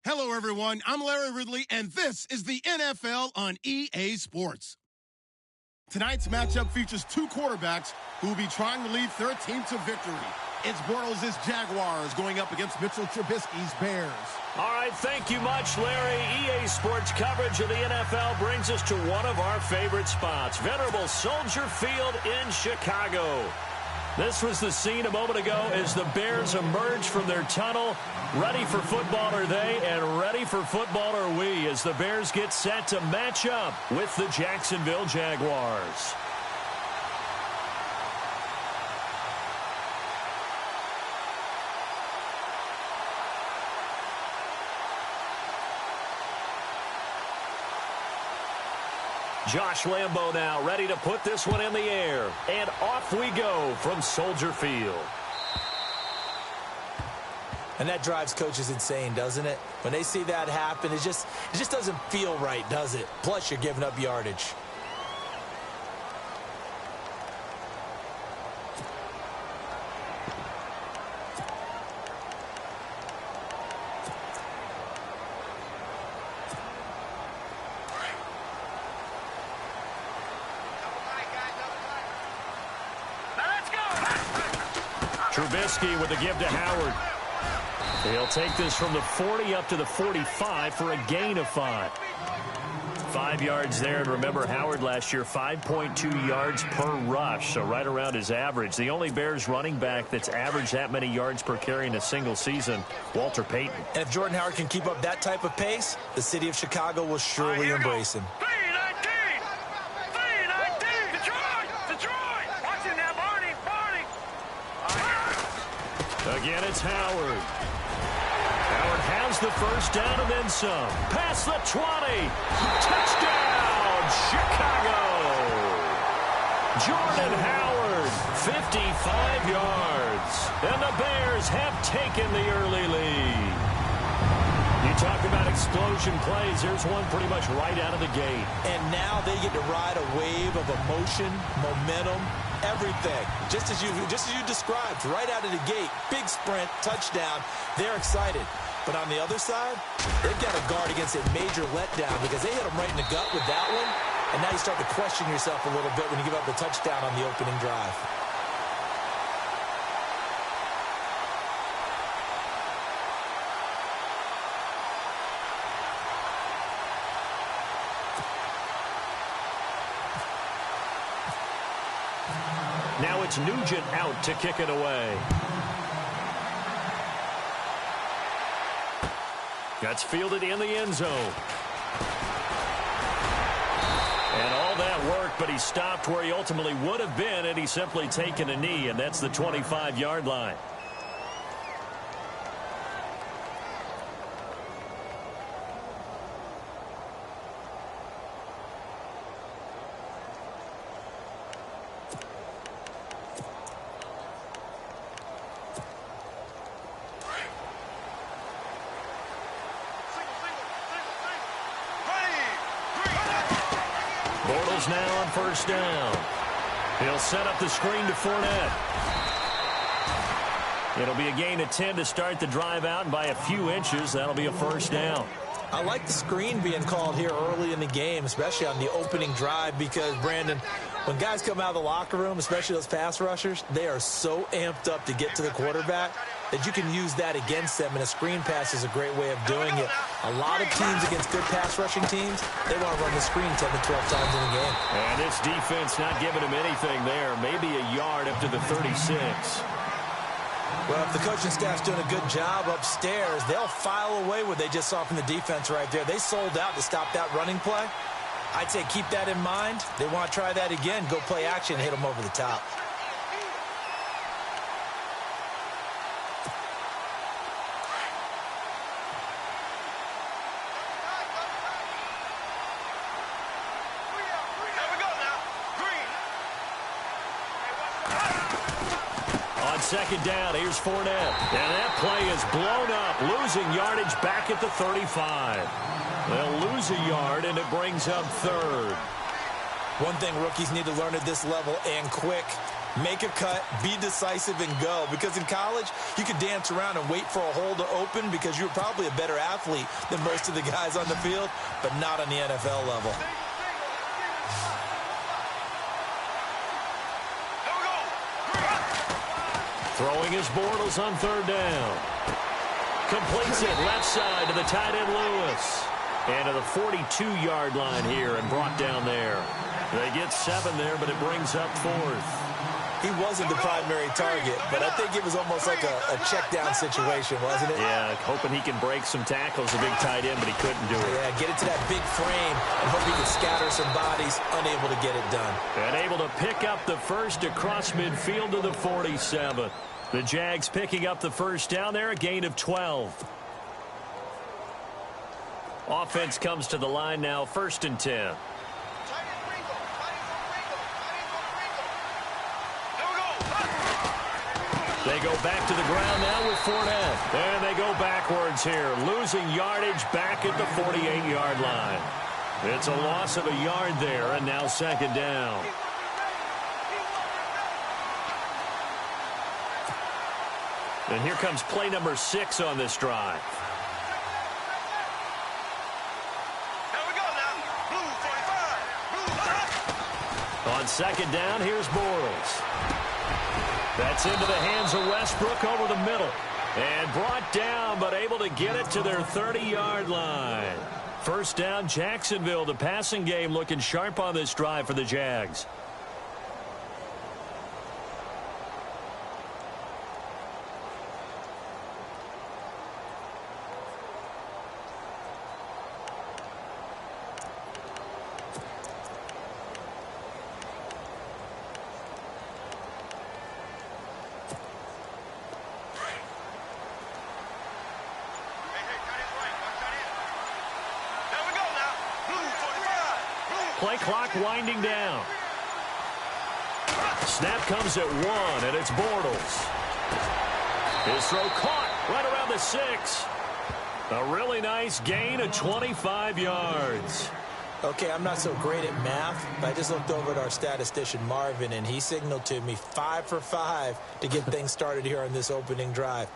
Hello, everyone. I'm Larry Ridley, and this is the NFL on EA Sports. Tonight's matchup features two quarterbacks who will be trying to lead their team to victory. It's Bortles' Jaguars going up against Mitchell Trubisky's Bears. All right, thank you much, Larry. EA Sports coverage of the NFL brings us to one of our favorite spots, venerable Soldier Field in Chicago. This was the scene a moment ago as the Bears emerged from their tunnel. Ready for football are they, and ready for football are we, as the Bears get set to match up with the Jacksonville Jaguars. Josh Lambo now ready to put this one in the air. And off we go from Soldier Field. And that drives coaches insane, doesn't it? When they see that happen, it just doesn't feel right, does it? Plus, you're giving up yardage. Trubisky with the give to Howard. He'll take this from the 40 up to the 45 for a gain of 5. 5 yards there, and remember, Howard last year, 5.2 yards per rush, so right around his average. The only Bears running back that's averaged that many yards per carry in a single season, Walter Payton. And if Jordan Howard can keep up that type of pace, the city of Chicago will surely embrace him. Again, it's Howard. Howard has the first down and then some. Past the 20. Touchdown, Chicago. Jordan Howard, 55 yards. And the Bears have taken the early lead. You talk about explosion plays. Here's one pretty much right out of the gate. And now they get to ride a wave of emotion, momentum, everything. Just as you described, right out of the gate. Big sprint, touchdown. They're excited. But on the other side, they've got to guard against a major letdown because they hit them right in the gut with that one. And now you start to question yourself a little bit when you give up the touchdown on the opening drive. Now it's Nugent out to kick it away. That's fielded in the end zone. And all that work, but he stopped where he ultimately would have been had he simply taken a knee, and that's the 25-yard line. Bortles now on first down. He'll set up the screen to Fournette. It'll be a gain of 10 to start the drive out, and by a few inches, that'll be a first down. I like the screen being called here early in the game, especially on the opening drive, because, Brandon, when guys come out of the locker room, especially those pass rushers, they are so amped up to get to the quarterback that you can use that against them, and a screen pass is a great way of doing it. A lot of teams against good pass rushing teams, they want to run the screen 10 to 12 times in a game. And this defense not giving him anything there, maybe a yard up to the 36. Well, if the coaching staff's doing a good job upstairs, they'll file away what they just saw from the defense right there. They sold out to stop that running play. I'd say keep that in mind. They want to try that again, go play action, hit them over the top. Second down, here's Fournette. And that play is blown up, losing yardage back at the 35. They'll lose a yard, and it brings up third. One thing rookies need to learn at this level and quick Make a cut, be decisive, and go. Because in college, you could dance around and wait for a hole to open because you're probably a better athlete than most of the guys on the field, but not on the NFL level. Throwing his Bortles on third down. Completes it left side to the tight end Lewis. And to the 42-yard line here and brought down there. They get 7 there, but it brings up 4th. He wasn't the primary target, but I think it was almost like a check-down situation, wasn't it? Yeah, hoping he can break some tackles, a big tight end, but he couldn't do it. Yeah, get it to that big frame and hope he can scatter some bodies, unable to get it done. And able to pick up the first across midfield to the 47. The Jags picking up the first down there, a gain of 12. Offense comes to the line now, 1st and 10. They go back to the ground now with Fournette. And they go backwards here, losing yardage back at the 48-yard line. It's a loss of a yard there, and now 2nd down. And here comes play number 6 on this drive. On 2nd down, here's Bortles. That's into the hands of Westbrook over the middle. And brought down, but able to get it to their 30-yard line. 1st down, Jacksonville. The passing game looking sharp on this drive for the Jags. Play clock winding down. Snap comes at 1, and it's Bortles. His throw caught right around the 6. A really nice gain of 25 yards. Okay, I'm not so great at math, but I just looked over at our statistician, Marvin, and he signaled to me 5 for 5 to get things started here on this opening drive.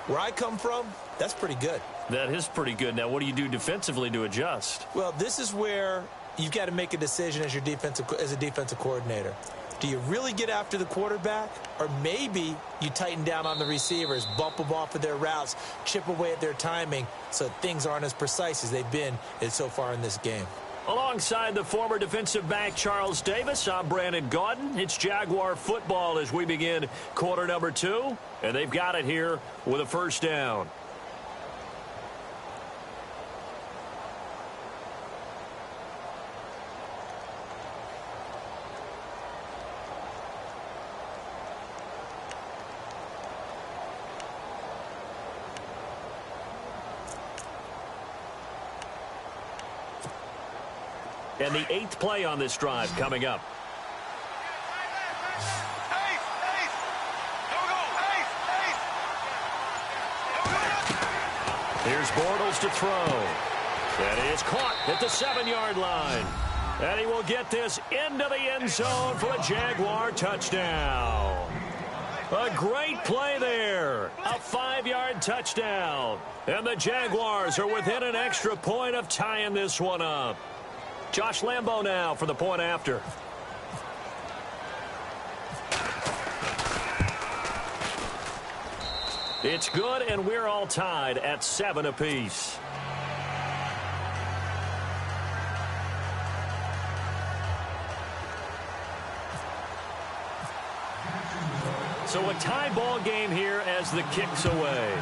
Where I come from, that's pretty good. That is pretty good. Now, what do you do defensively to adjust? Well, this is where you've got to make a decision as a defensive coordinator. Do you really get after the quarterback? Or maybe you tighten down on the receivers, bump them off of their routes, chip away at their timing so things aren't as precise as they've been so far in this game. Alongside the former defensive back Charles Davis, I'm Brandon Gaudin. It's Jaguar football as we begin quarter number 2. And they've got it here with a 1st down. And the 8th play on this drive coming up. Here's Bortles to throw. And he is caught at the 7-yard line. And he will get this into the end zone for a Jaguar touchdown. A great play there. A 5-yard touchdown. And the Jaguars are within an extra point of tying this one up. Josh Lambo now for the point after. It's good, and we're all tied at 7 apiece. So a tie ball game here as the kick's away.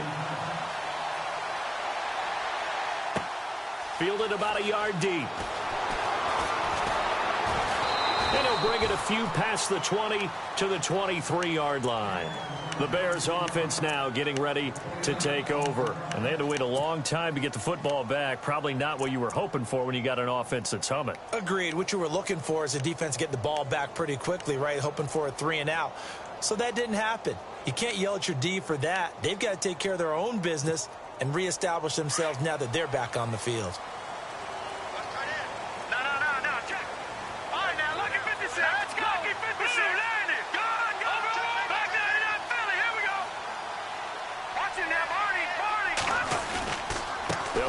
Fielded about a yard deep. And he'll bring it a few past the 20 to the 23-yard line. The Bears offense now getting ready to take over. And they had to wait a long time to get the football back. Probably not what you were hoping for when you got an offense that's humming. Agreed. What you were looking for is a defense get the ball back pretty quickly, right? Hoping for a 3-and-out. So that didn't happen. You can't yell at your D for that. They've got to take care of their own business and reestablish themselves now that they're back on the field.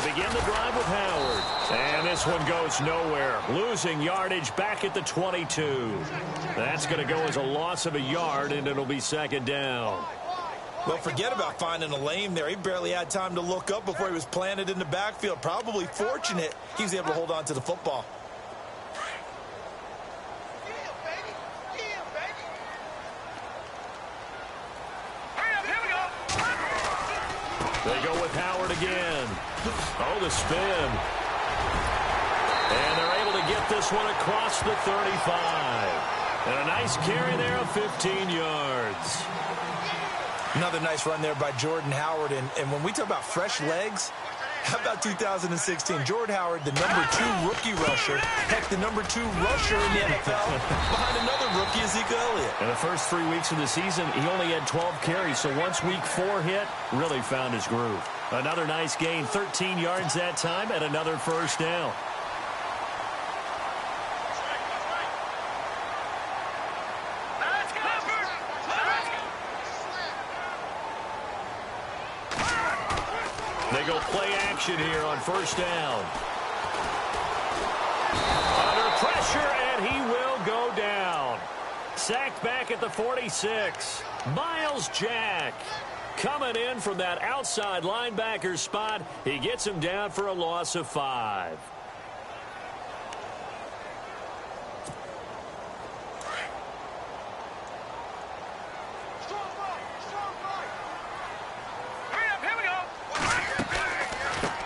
They'll begin the drive with Howard. And this one goes nowhere. Losing yardage back at the 22. That's going to go as a loss of a yard, and it'll be second down. Well, forget about finding a lane there. He barely had time to look up before he was planted in the backfield. Probably fortunate he was able to hold on to the football. They go with Howard again. Oh, the spin. And they're able to get this one across the 35. And a nice carry there of 15 yards. Another nice run there by Jordan Howard. And when we talk about fresh legs, how about 2016? Jordan Howard, the #2 rookie rusher. Heck, the #2 rusher in the NFL behind another rookie, Ezekiel Elliott. In the first 3 weeks of the season, he only had 12 carries. So once week 4 hit, really found his groove. Another nice gain, 13 yards that time, and another first down. They go play action here on first down. Under pressure, and he will go down. Sacked back at the 46. Miles Jack coming in from that outside linebacker spot. He gets him down for a loss of 5.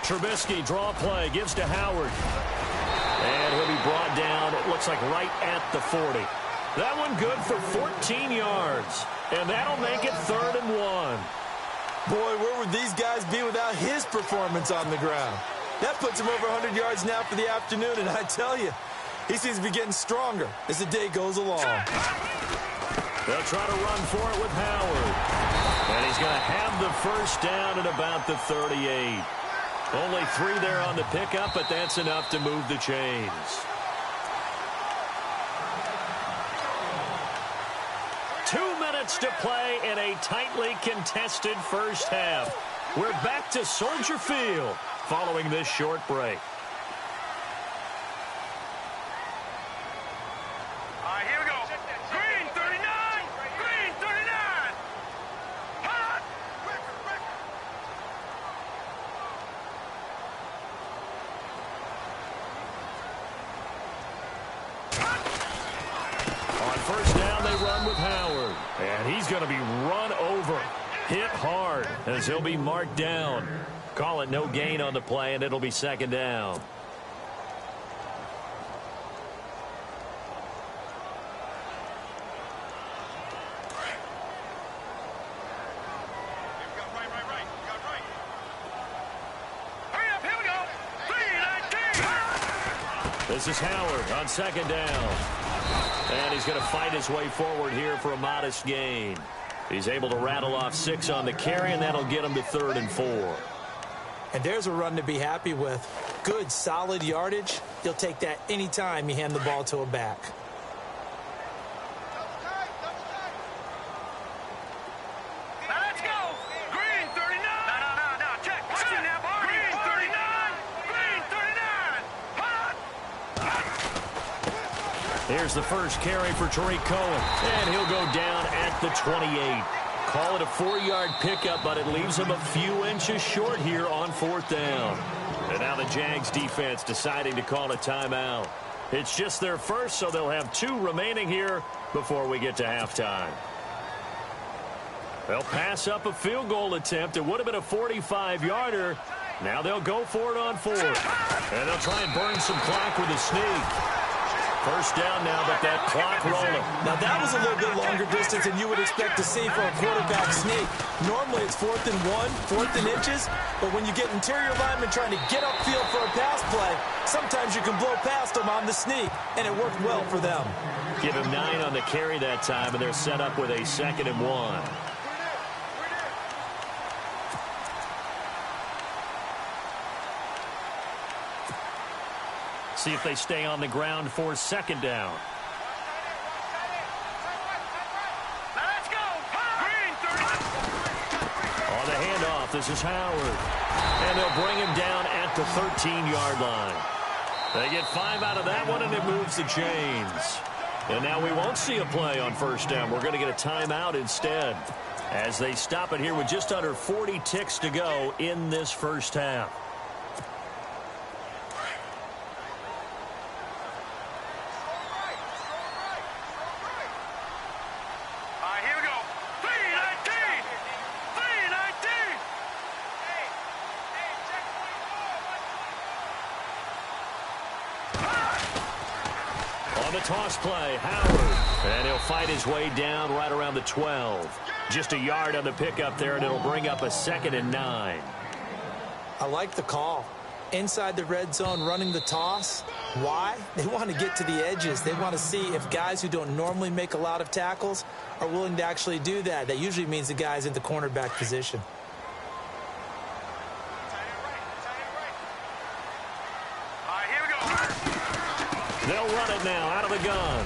Trubisky, draw play, gives to Howard. And he'll be brought down, it looks like right at the 40. That one good for 14 yards. And that'll make it 3rd and 1. Boy, where would these guys be without his performance on the ground? That puts him over 100 yards now for the afternoon, and I tell you, he seems to be getting stronger as the day goes along. They'll try to run for it with Howard. And he's going to have the first down at about the 38. Only 3 there on the pickup, but that's enough to move the chains. Two minutes to play in a tightly contested first half. We're back to Soldier Field following this short break. Here we go. Green 39. Green 39. Hot. On first down, they run with Howard. And he's going to be run over, hit hard, as he'll be marked down. Call it no gain on the play, and it'll be second down. This is Howard on second down. And he's going to fight his way forward here for a modest gain. He's able to rattle off 6 on the carry, and that'll get him to 3rd and 4. And there's a run to be happy with. Good, solid yardage. He'll take that anytime you hand the ball to a back. Let's go. Green 39. No. Check. Watch it now, boy. Green 39. Green 39. Hot. Here's the first carry for Tariq Cohen. And he'll go down at the 28. Call it a 4-yard pickup, but it leaves him a few inches short here on 4th down. And now the Jags defense deciding to call a timeout. It's just their first, so they'll have 2 remaining here before we get to halftime. They'll pass up a field goal attempt. It would have been a 45-yarder. Now they'll go for it on 4th. And they'll try and burn some clock with a sneak. First down now, but that clock rolling. Now, that was a little bit longer distance than you would expect to see for a quarterback sneak. Normally, it's 4th and 1, 4th and inches. But when you get interior linemen trying to get upfield for a pass play, sometimes you can blow past them on the sneak, and it worked well for them. Give him 9 on the carry that time, and they're set up with a 2nd and 1. See if they stay on the ground for second down. Let's go. Green 30. On the handoff, this is Howard. And they'll bring him down at the 13-yard line. They get 5 out of that one, and it moves the chains. And now we won't see a play on first down. We're going to get a timeout instead, as they stop it here with just under 40 ticks to go in this first half. Here we go. 319. 319. On the toss play, Howard. And he'll fight his way down right around the 12. Just a yard on the pickup there, and it'll bring up a 2nd and 9. I like the call. Inside the red zone, running the toss. Why? They want to get to the edges. They want to see if guys who don't normally make a lot of tackles are willing to actually do that. That usually means the guy's in the cornerback position. Here we go. They'll run it now out of the gun.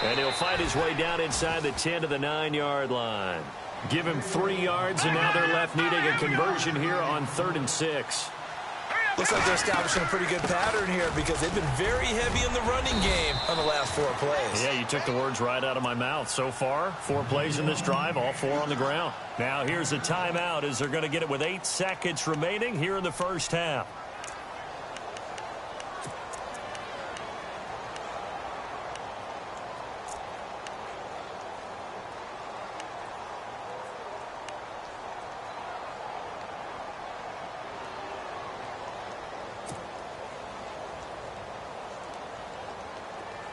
And he'll fight his way down inside the 10 to the 9-yard line. Give him 3 yards, and now they're left needing a conversion here on 3rd and 6. Looks like they're establishing a pretty good pattern here because they've been very heavy in the running game on the last 4 plays. Yeah, you took the words right out of my mouth. So far, 4 plays in this drive, all 4 on the ground. Now here's a timeout as they're going to get it with 8 seconds remaining here in the first half.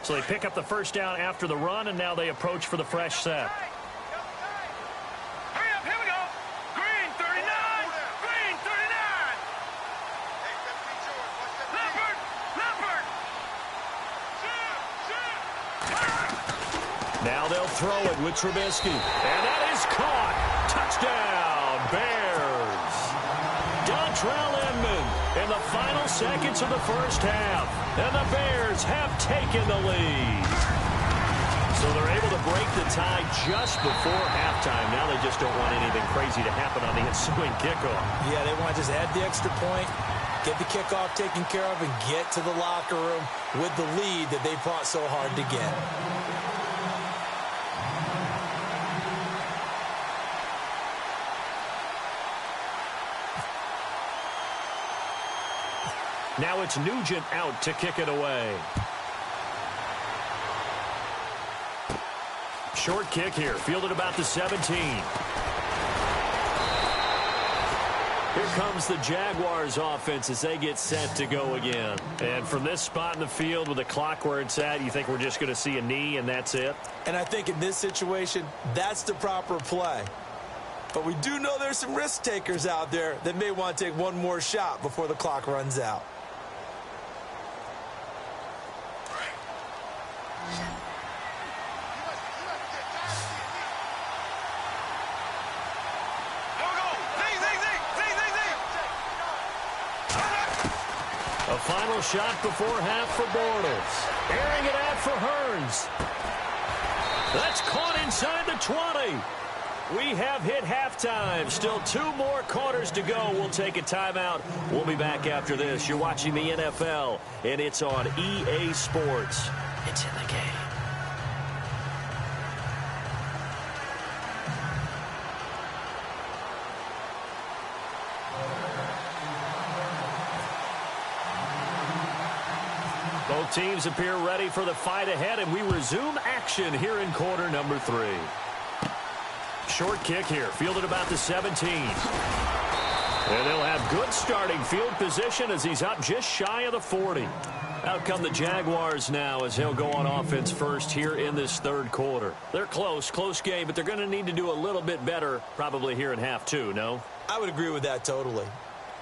So they pick up the first down after the run, and now they approach for the fresh set. Hurry up, here we go. Green 39. Green 39. Leopard. Leopard. Now they'll throw it with Trubisky. And that is caught. Touchdown, Bears. Dontrell Inman in the final seconds of the first half. And the Bears have taken the lead. So they're able to break the tie just before halftime. Now they just don't want anything crazy to happen on the ensuing kickoff. Yeah, they want to just add the extra point, get the kickoff taken care of, and get to the locker room with the lead that they fought so hard to get. Now it's Nugent out to kick it away. Short kick here, fielded about the 17. Here comes the Jaguars offense as they get set to go again. And from this spot in the field with the clock where it's at, you think we're just going to see a knee and that's it? And I think in this situation, that's the proper play. But we do know there's some risk takers out there that may want to take one more shot before the clock runs out. A final shot before half for Bortles. Airing it out for Hearns. That's caught inside the 20. We have hit halftime. Still 2 more quarters to go. We'll take a timeout. We'll be back after this. You're watching the NFL, and it's on EA Sports. It's in the game. Both teams appear ready for the fight ahead, and we resume action here in quarter number 3. Short kick here, fielded about the 17. And they'll have good starting field position as he's up just shy of the 40. Out come the Jaguars now as he'll go on offense first here in this 3rd quarter. They're close game, but they're going to need to do a little bit better probably here in half 2, no? I would agree with that totally.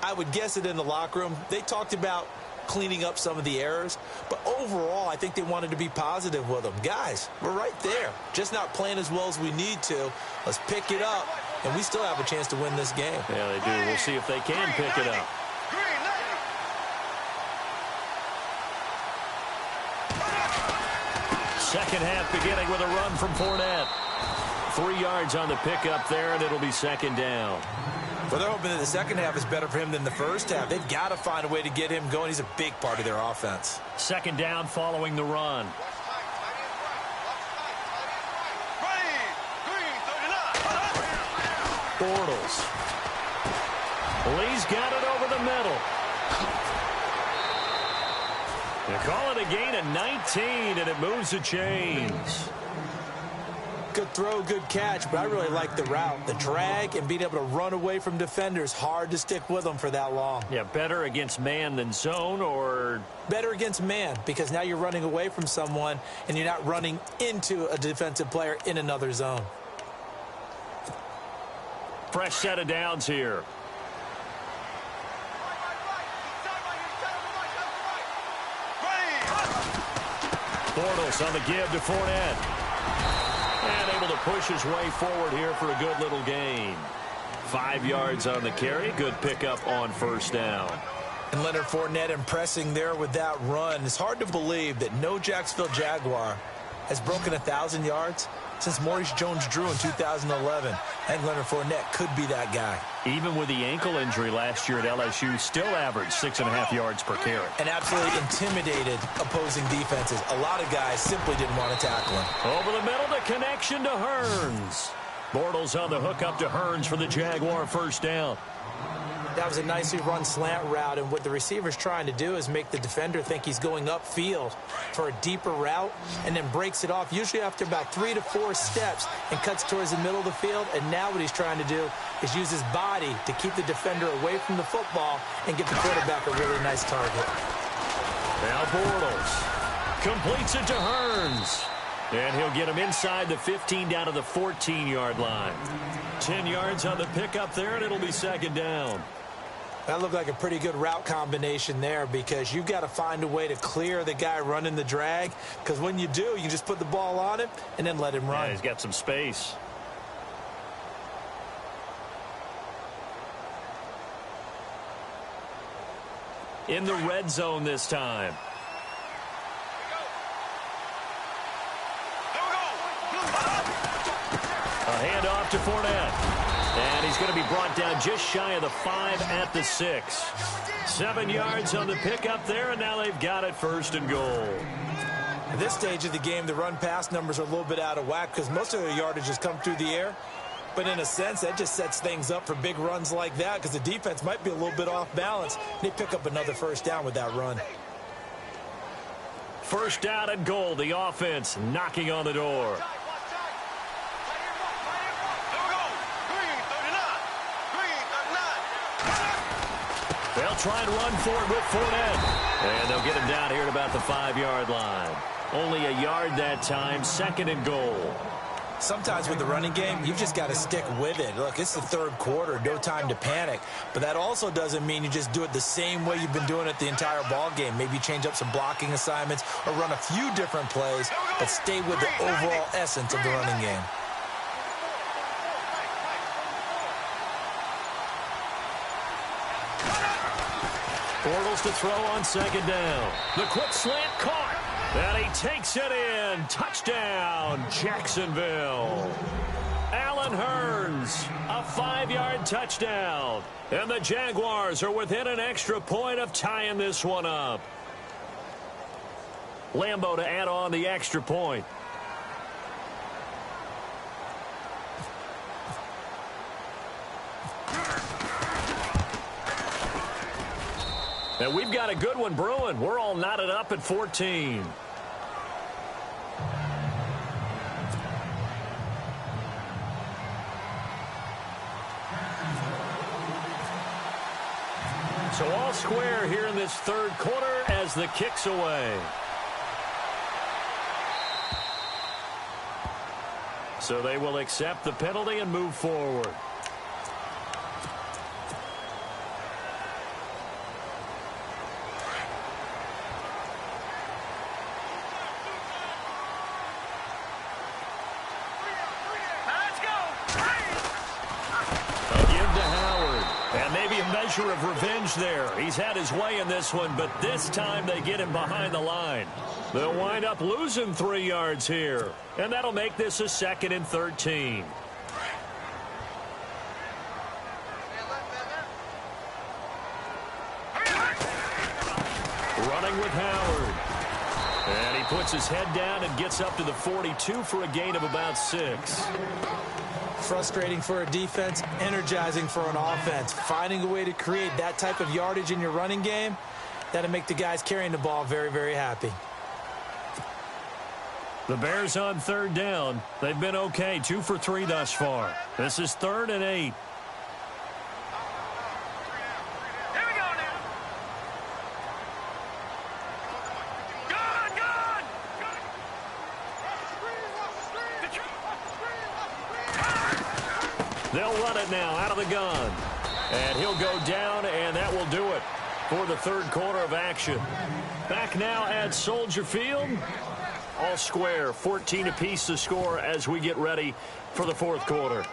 I would guess it in the locker room. They talked about cleaning up some of the errors, but overall I think they wanted to be positive with them. Guys, we're right there, just not playing as well as we need to. Let's pick it up, and we still have a chance to win this game. Yeah, they do. We'll see if they can pick it up. Second half beginning with a run from Fournette. 3 yards on the pickup there, and it'll be 2nd down. Well, they're hoping that the second half is better for him than the first half. They've got to find a way to get him going. He's a big part of their offense. Second down following the run. Bortles. Lee's got it over the middle. They call it a gain of 19, and it moves the chains. Good throw, good catch, but I really like the route. The drag and being able to run away from defenders. Hard to stick with them for that long. Yeah, better against man than zone, or? Better against man, because now you're running away from someone, and you're not running into a defensive player in another zone. Fresh set of downs here. Bortles on the give to Fournette. And able to push his way forward here for a good little gain. 5 yards on the carry. Good pickup on first down. And Leonard Fournette impressing there with that run. It's hard to believe that no Jacksonville Jaguar has broken 1,000 yards since Maurice Jones-Drew in 2011. I think Leonard Fournette could be that guy. Even with the ankle injury last year at LSU, still averaged 6.5 yards per carry. And absolutely intimidated opposing defenses. A lot of guys simply didn't want to tackle him. Over the middle, the connection to Hearns. Bortles on the hook up to Hearns for the Jaguar first down. That was a nicely run slant route, and what the receiver's trying to do is make the defender think he's going upfield for a deeper route, and then breaks it off, usually after about 3 to 4 steps, and cuts towards the middle of the field. And now what he's trying to do is use his body to keep the defender away from the football and get the quarterback a really nice target. Now Bortles completes it to Hearns. And he'll get him inside the 15 down to the 14-yard line. 10 yards on the pickup there, and it'll be second down. That looked like a pretty good route combination there, because you've got to find a way to clear the guy running the drag, because when you do, you can just put the ball on him and then let him run. Yeah, he's got some space. In the red zone this time. A handoff to Fournette. And he's going to be brought down just shy of the 5 at the 6. 7 yards on the pickup there, and now they've got it first and goal. At this stage of the game, the run-pass numbers are a little bit out of whack because most of their yardage has come through the air. But in a sense, that just sets things up for big runs like that, because the defense might be a little bit off balance. They pick up another first down with that run. First down and goal, the offense knocking on the door. They'll try and run for it with Fournette. And they'll get him down here at about the 5-yard line. Only a yard that time, second and goal. Sometimes with the running game, you've just got to stick with it. Look, it's the third quarter, no time to panic. But that also doesn't mean you just do it the same way you've been doing it the entire ball game. Maybe change up some blocking assignments or run a few different plays, but stay with the overall essence of the running game. Bortles to throw on second down. The quick slant caught. And he takes it in. Touchdown, Jacksonville. Allen Hearns, a 5-yard touchdown. And the Jaguars are within an extra point of tying this one up. Lambeau to add on the extra point. And we've got a good one brewing. We're all knotted up at 14. So all square here in this third quarter as the kick's away. So they will accept the penalty and move forward. Of revenge there. He's had his way in this one, but this time they get him behind the line. They'll wind up losing 3 yards here, and that'll make this a 2nd and 13. Running with Howard. And he puts his head down and gets up to the 42 for a gain of about 6. Frustrating for a defense, energizing for an offense. Finding a way to create that type of yardage in your running game, that'll make the guys carrying the ball very, very happy. The Bears on third down. They've been okay, 2 for 3 thus far. This is 3rd and 8. They'll run it now out of the gun. And he'll go down, and that will do it for the third quarter of action. Back now at Soldier Field. All square, 14 apiece to score as we get ready for the fourth quarter.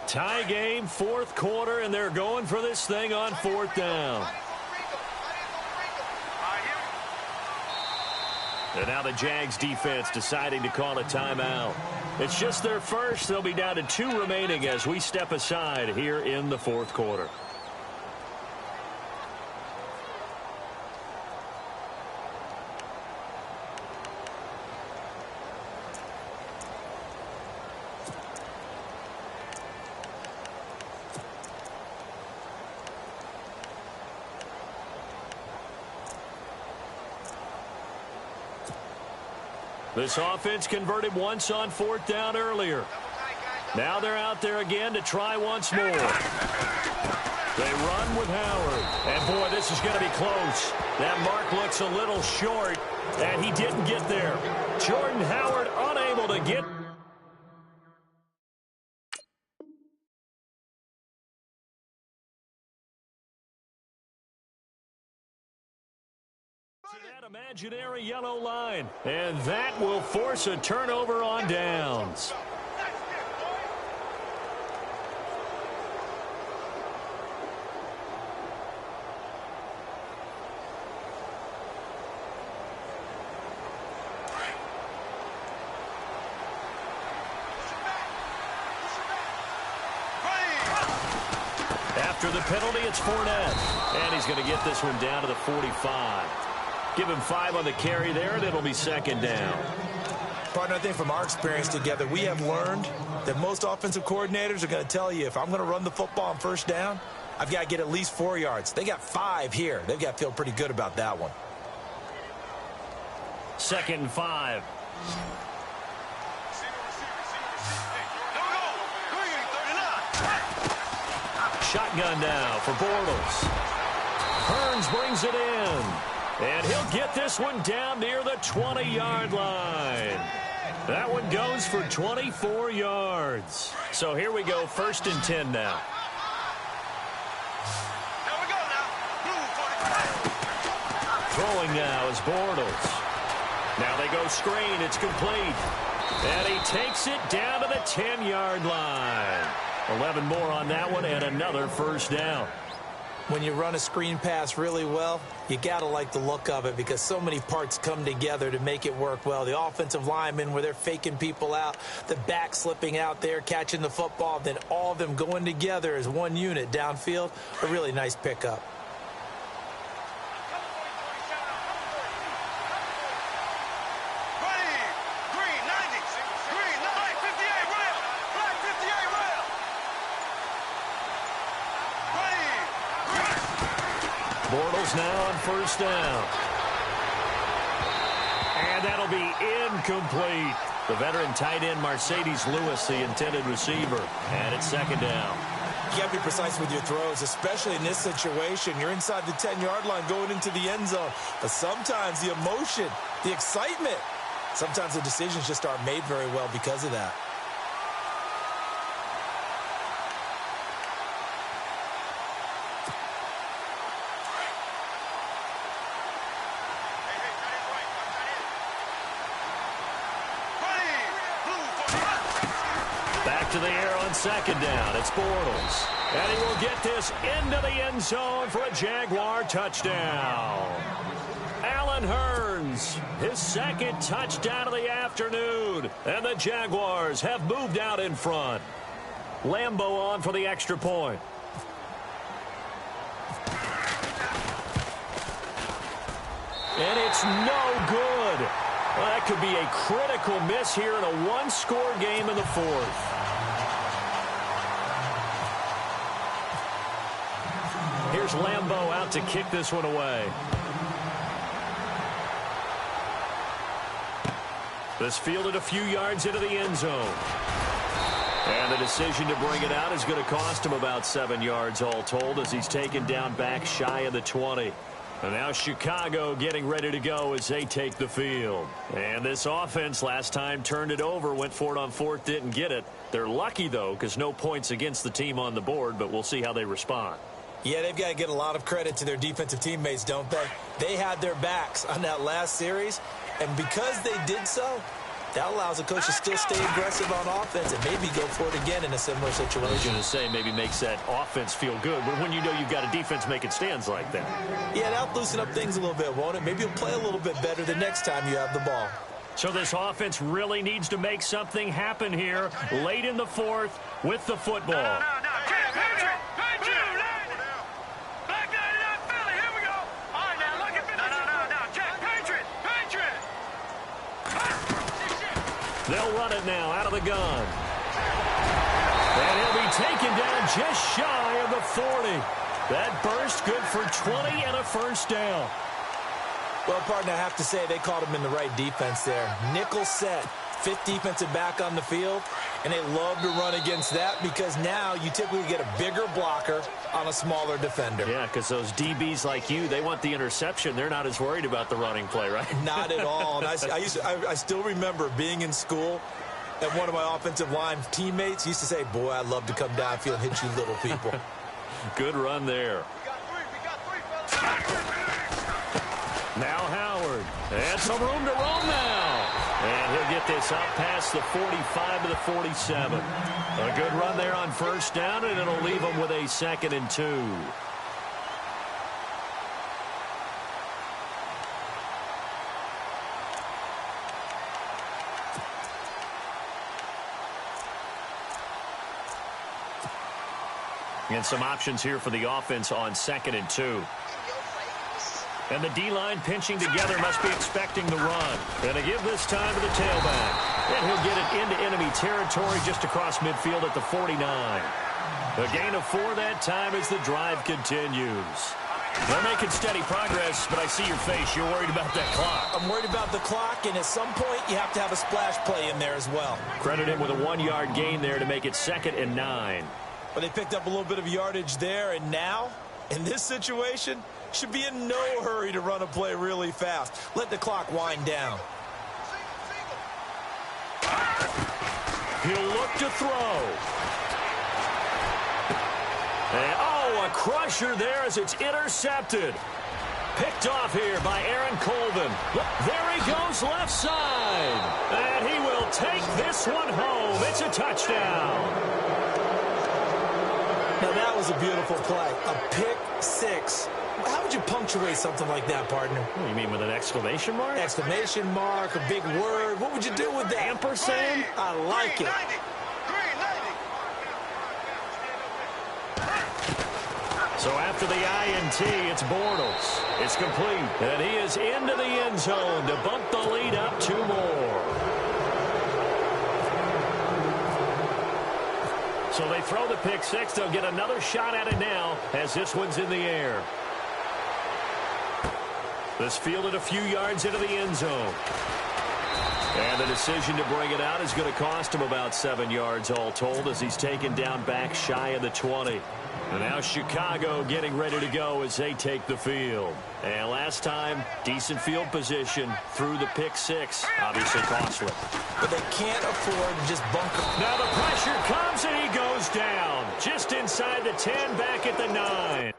Tie game, fourth quarter, and they're going for this thing on 4th down. And now the Jags defense deciding to call a timeout. It's just their first. They'll be down to 2 remaining as we step aside here in the fourth quarter. This offense converted once on 4th down earlier. Now they're out there again to try once more. They run with Howard. And, boy, this is going to be close. That mark looks a little short, and he didn't get there. Jordan Howard unable to get. That imaginary yellow line, and that will force a turnover on downs. After the penalty, it's Fournette, and he's going to get this one down to the 45. Give him 5 on the carry there, and it'll be 2nd down. Partner, I think from our experience together, we have learned that most offensive coordinators are going to tell you, if I'm going to run the football on 1st down, I've got to get at least 4 yards. They got 5 here. They've got to feel pretty good about that one. 2nd and 5. Shotgun now for Bortles. Hearns brings it in. And he'll get this one down near the 20-yard line. That one goes for 24 yards. So here we go, 1st and 10 now. Here we go now. Throwing now is Bortles. Now they go screen. It's complete. And he takes it down to the 10-yard line. 11 more on that one and another 1st down. When you run a screen pass really well, you got to like the look of it because so many parts come together to make it work well. The offensive linemen, where they're faking people out, the back slipping out there, catching the football, then all of them going together as one unit downfield, a really nice pickup. Bortles now on 1st down. And that'll be incomplete. The veteran tight end Mercedes Lewis, the intended receiver. And it's 2nd down. You got to be precise with your throws, especially in this situation. You're inside the 10-yard line going into the end zone. But sometimes the emotion, the excitement, sometimes the decisions just aren't made very well because of that. Back to the air on second down. It's Bortles. And he will get this into the end zone for a Jaguar touchdown. Allen Hurns, his second touchdown of the afternoon. And the Jaguars have moved out in front. Lambeau on for the extra point. And it's no good. Well, that could be a critical miss here in a one-score game in the fourth. Here's Lambeau out to kick this one away. This fielded a few yards into the end zone. And the decision to bring it out is going to cost him about 7 yards all told as he's taken down back shy of the 20. And now Chicago getting ready to go as they take the field. And this offense last time turned it over, went for it on fourth, didn't get it. They're lucky, though, because no points against the team on the board, but we'll see how they respond. Yeah, they've got to get a lot of credit to their defensive teammates, don't they? They had their backs on that last series, and because they did so, that allows the coach to still stay aggressive on offense and maybe go for it again in a similar situation. I was going to say maybe makes that offense feel good, but when you know you've got a defense making stands like that. Yeah, that'll loosen up things a little bit, won't it? Maybe you'll play a little bit better the next time you have the ball. So this offense really needs to make something happen here late in the fourth with the football. They'll run it now out of the gun. And he'll be taken down just shy of the 40. That burst good for 20 and a first down. Well, partner, I have to say they caught him in the right defense there. Nickel set, fifth defensive back on the field, and they love to run against that because now you typically get a bigger blocker on a smaller defender. Yeah, because those DBs like you, they want the interception. They're not as worried about the running play, right? Not at all. And I still remember being in school, and one of my offensive line teammates used to say, boy, I'd love to come downfield and hit you little people. Good run there. Now Howard. And some room to roam now. And he'll get this up past the 45 to the 47. A good run there on first down, and it'll leave him with a 2nd and 2. And some options here for the offense on 2nd and 2. And the D-line pinching together must be expecting the run. And they give this time to the tailback. And he'll get it into enemy territory just across midfield at the 49. A gain of 4 that time as the drive continues. They're making steady progress, but I see your face. You're worried about that clock. I'm worried about the clock, and at some point you have to have a splash play in there as well. Credit him with a 1-yard gain there to make it 2nd and 9. But they picked up a little bit of yardage there, and now, in this situation, should be in no hurry to run a play really fast. Let the clock wind down. He'll look to throw. And, oh, a crusher there as it's intercepted. Picked off here by Aaron Colvin. There he goes left side. And he will take this one home. It's a touchdown. Now, that was a beautiful play. A pick six. How would you punctuate something like that, partner? What do you mean, with an exclamation mark? Exclamation mark, a big word. What would you do with that? Ampersand? I like it. So after the INT, it's Bortles. It's complete. And he is into the end zone to bump the lead up 2 more. So they throw the pick six. They'll get another shot at it now as this one's in the air. This fielded a few yards into the end zone. And the decision to bring it out is going to cost him about 7 yards all told as he's taken down back shy of the 20. And now Chicago getting ready to go as they take the field. And last time, decent field position through the pick six. Obviously costly. But they can't afford to just bunker. Now the pressure comes and he goes down. Just inside the 10, back at the 9.